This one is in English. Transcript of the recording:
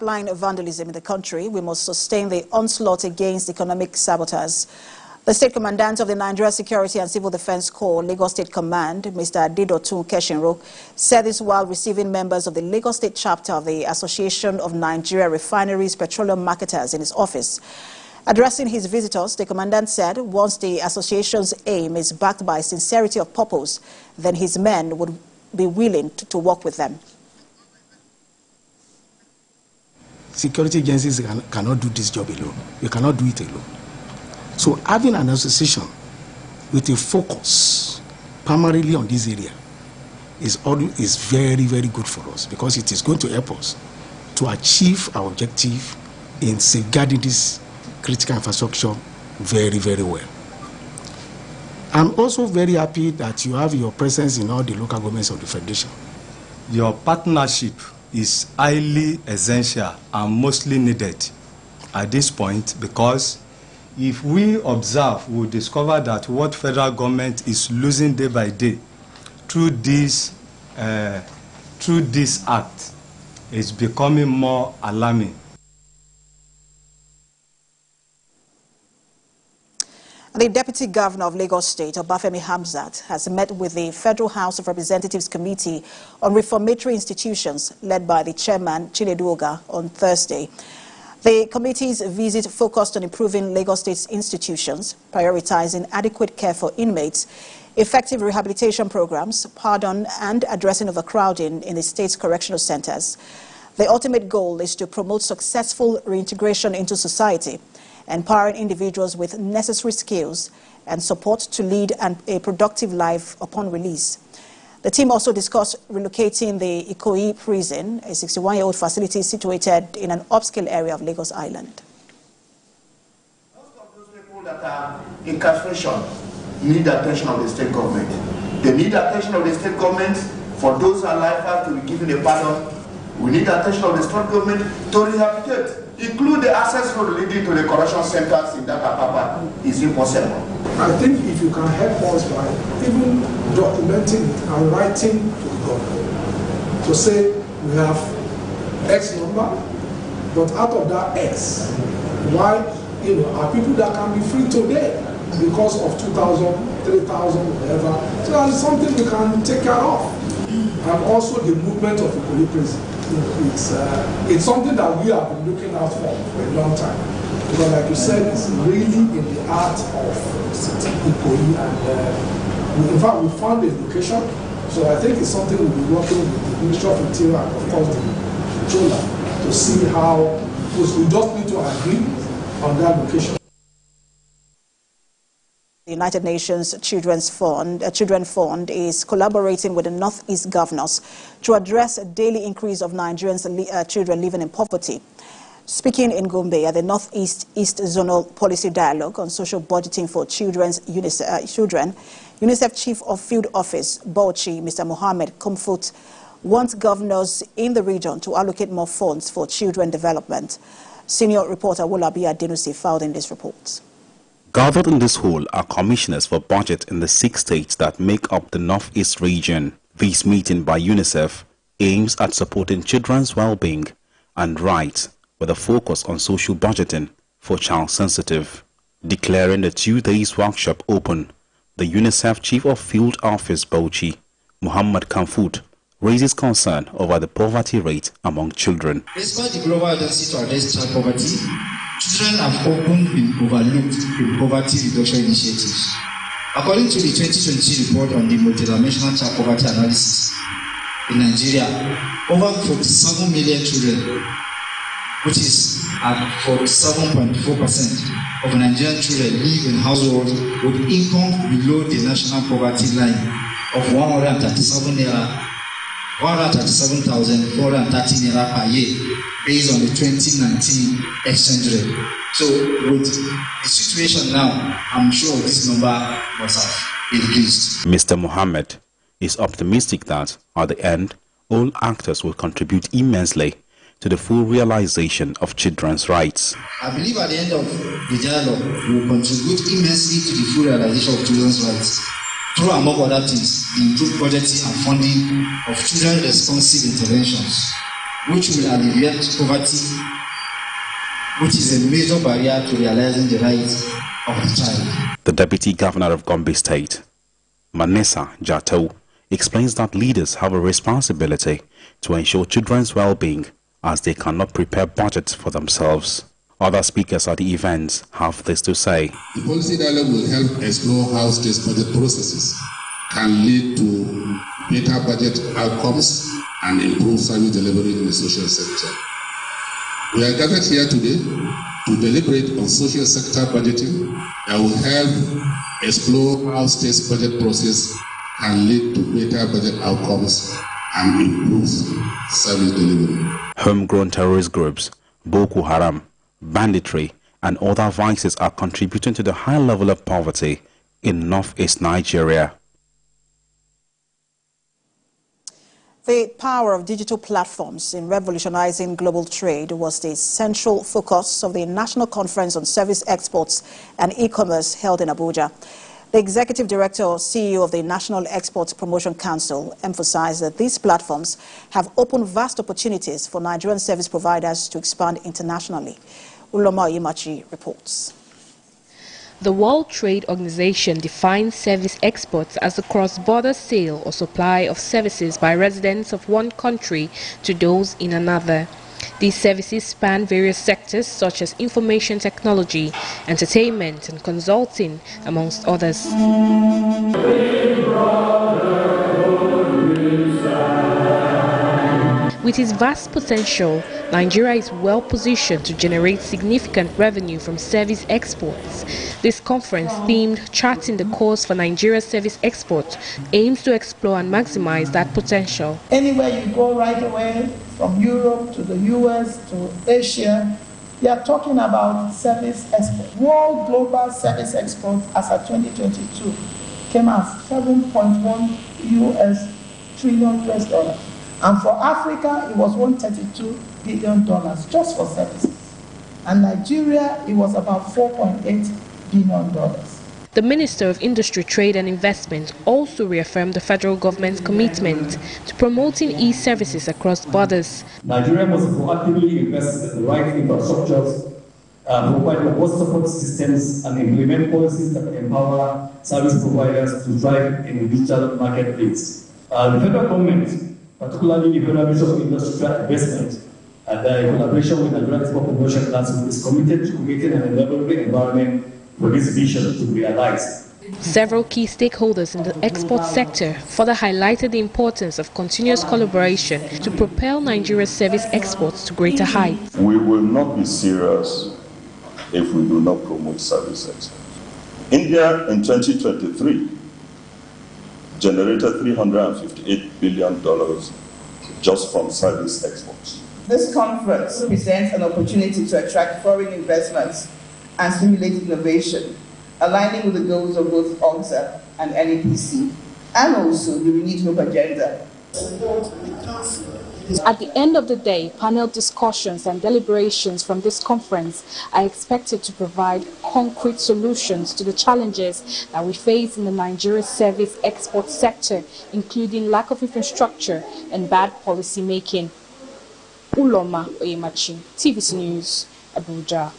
Line of vandalism in the country, we must sustain the onslaught against economic saboteurs. The State Commandant of the Nigeria Security and Civil Defense Corps, Lagos State Command, Mr. Adedotun Keshinro, said this while receiving members of the Lagos State chapter of the Association of Nigeria Refineries Petroleum Marketers in his office. Addressing his visitors, the Commandant said once the association's aim is backed by sincerity of purpose, then his men would be willing to work with them. Security agencies cannot do this job alone. You cannot do it alone. So having an association with a focus primarily on this area is very, very good for us, because it is going to help us to achieve our objective in safeguarding this critical infrastructure very, very well. I'm also very happy that you have your presence in all the local governments of the Federation. Your partnership is highly essential and mostly needed at this point, because if we observe, we'll discover that what federal government is losing day by day through this act is becoming more alarming. The Deputy Governor of Lagos State, Obafemi Hamzat, has met with the Federal House of Representatives Committee on Reformatory Institutions, led by the Chairman, Chinedu Oga, on Thursday. The committee's visit focused on improving Lagos State's institutions, prioritizing adequate care for inmates, effective rehabilitation programs, pardon, and addressing overcrowding in the state's correctional centers. The ultimate goal is to promote successful reintegration into society, empowering individuals with necessary skills and support to lead a productive life upon release. The team also discussed relocating the Ikoyi prison, a 61-year-old facility situated in an upscale area of Lagos Island. Most of those people that are incarceration need the attention of the state government. They need the attention of the state government. For those alive to be given a pardon, we need the attention of the state government to rehabilitate. Include the access road leading to the correction centers in that Apapa is impossible. I think if you can help us by even documenting and writing to the government to say we have X number, but out of that X, why are people that can be free today because of 2,000, 3,000, whatever. So that's something we can take care of. And also the movement of the prison. It's something that we have been looking out for a long time. Because like you said, it's really in the art of Ikoyi, and in fact we found a location. So I think it's something we'll be working with the Ministry of Interior and of course the controller to see how, because we just need to agree on that location. The United Nations Children Fund is collaborating with the Northeast governors to address a daily increase of Nigerians' children living in poverty. Speaking in Gombe at the Northeast East Zonal Policy Dialogue on Social Budgeting for Children, UNICEF Chief of Field Office, Bauchi, Mr. Mohammed Comfort, wants governors in the region to allocate more funds for children development. Senior reporter Wolabi Adenusi filed in this report. Gathered in this hall are commissioners for budget in the 6 states that make up the Northeast region. This meeting by UNICEF aims at supporting children's well-being and rights with a focus on social budgeting for child-sensitive. Declaring the 2 days workshop open, the UNICEF Chief of Field Office Bauchi, Muhammad Kamfoot, raises concern over the poverty rate among children. Despite the global agency to address child poverty, children have often been overlooked in poverty reduction initiatives. According to the 2020 report on the multidimensional child poverty analysis, in Nigeria, over 47 million children, which is at 47.4% of Nigerian children, live in households with income below the national poverty line of 137,430 naira per year, based on the 2019 exchange rate. So with the situation now, I'm sure this number must have increased. Mr. Mohammed is optimistic that at the end, all actors will contribute immensely to the full realization of children's rights. I believe at the end of the dialogue, we will contribute immensely to the full realization of children's rights through, among other things, the improved budgeting and funding of children-responsive interventions, which will alleviate poverty, which is a major barrier to realizing the rights of the child. The Deputy Governor of Gombe State, Manessa Jato, explains that leaders have a responsibility to ensure children's well-being as they cannot prepare budgets for themselves. Other speakers at the events have this to say. The policy dialogue will help explore how state budget processes can lead to better budget outcomes and improve service delivery in the social sector. We are gathered here today to deliberate on social sector budgeting that will help explore how state budget process can lead to better budget outcomes and improve service delivery. Homegrown terrorist groups, Boko Haram, banditry and other vices are contributing to the high level of poverty in northeast Nigeria. The power of digital platforms in revolutionizing global trade was the central focus of the National Conference on Service Exports and E-Commerce held in Abuja. The Executive Director or CEO of the National Exports Promotion Council emphasized that these platforms have opened vast opportunities for Nigerian service providers to expand internationally. Uloma Imachi reports. The World Trade Organization defines service exports as the cross-border sale or supply of services by residents of one country to those in another. These services span various sectors such as information technology, entertainment and consulting, amongst others. With its vast potential, Nigeria is well positioned to generate significant revenue from service exports. This conference, themed Charting the Course for Nigeria's Service Export, aims to explore and maximize that potential. Anywhere you go right away, from Europe to the US to Asia, they are talking about service export. World global service exports as of 2022 came as $7.1 trillion. And for Africa, it was $132 billion just for services. And Nigeria, it was about $4.8 billion. The Minister of Industry, Trade and Investment also reaffirmed the federal government's commitment to promoting e-services across borders. Nigeria must proactively invest in the right infrastructures, provide robust support systems, and implement policies that empower service providers to thrive in the digital marketplace. The federal government, particularly the Federal Ministry of Industrial Investment, and in collaboration with the Nigerian Export Promotion Council, is committed to creating an enabling environment for this vision to be realized. Several key stakeholders in the export sector further highlighted the importance of continuous collaboration to propel Nigeria's service exports to greater heights. We will not be serious if we do not promote service exports. India in 2023 generated $358 billion just from service exports. This conference presents an opportunity to attract foreign investments and stimulate innovation, aligning with the goals of both OGSA and NEPC, and also the Renewed Hope agenda. At the end of the day, panel discussions and deliberations from this conference are expected to provide concrete solutions to the challenges that we face in the Nigeria service export sector, including lack of infrastructure and bad policy making. Uloma Oyemachi, TVC News, Abuja.